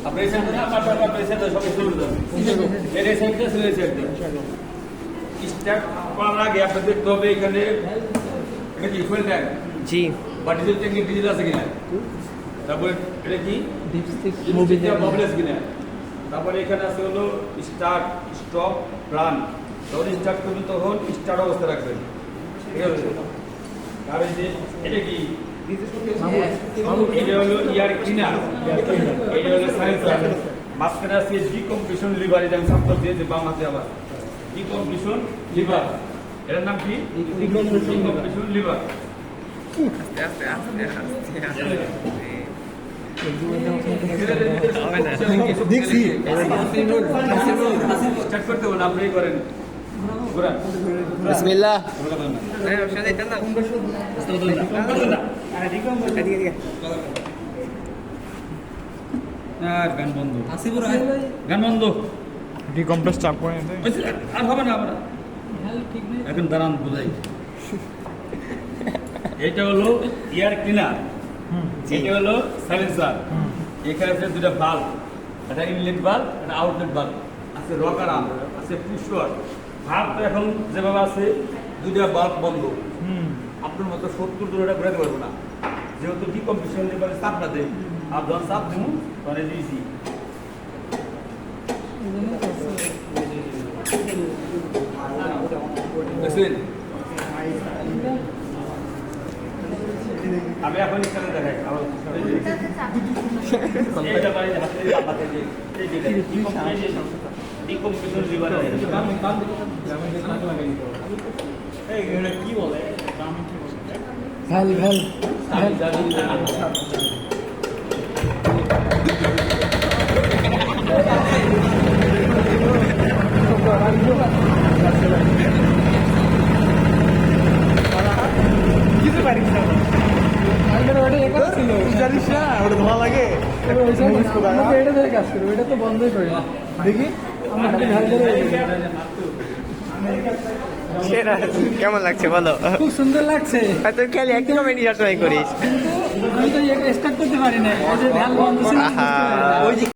আপনি এই সাইডে আপনার এই সাইডে সব শুরু করুন এই সাইডে এই সাইডে স্টার্ট করার আগে আপনাদের দেখতে হবে এখানে এটা কি ফুয়েল ট্যাঙ্ক জি বা ডিজেল ট্যাঙ্কি ডিজেল আছে কিনা তারপরে এটা কি ডিপস্টিক মুভি বাবল আছে কিনা তারপরে এখানে আছে হলো স্টার্ট স্টপ রান যখন স্টার্ট করবেন তখন স্টার্ট অবস্থা রাখবেন ঠিক আছে আর এই যে এটা কি এটা হলো ইয়ার ক্লিনার এটা হলো সাইলেন্সার মাঝখানে আছে ডিকম্প্রেশন লিভার এটা আমি সাপোর্ট দিয়েছি বাম হাতে আবার ডিকম্প্রেশন লিভার এটার নাম কি ডিকম্প্রেশন লিভার আস্তে আস্তে আস্তে আস্তে দেখছি স্টার্ট করতে বলেন আপনি করেন বিসমিল্লাহ গান বন্ধ গান বন্ধ ডিকম্প্রেস চাপ করে আর হবে না আমরা এখন দাঁড়ান বোঝাই এটা হলো এয়ার ক্লিনার এটা হলো সাইলেন্সার এখানে আছে দুটো বাল্ব একটা ইনলেট বাল্ব একটা আউটলেট বাল্ব আছে রকার আর্ম আছে পুশ রড ভাল্ব তো এখন যেভাবে আছে দুটো বাল্ব বন্ধ আপনার মতো 70 দূর এটা ঘুরাতে পারবো না যেহেতু ডিকম্প্রেশন লিভারে চাপ না দেয় আর যখন চাপ দেবো তখন দিয়েছি বুঝলেন আমি এখন এখানে দেখাই কি বলে ভ্যাল ভ্যাল কিছু পারিস না জানিস না ওটা ধোয়া লাগে এটা ধরে কাজ করবো এটা তো বন্ধই করি না দেখি আমরা খালি ঝাল ধরে কেমন লাগছে বলো? খুব সুন্দর লাগছে। তুই খালি একই কমেডি ট্রাই করিস। আমি তো স্টার্ট করতে পারি না।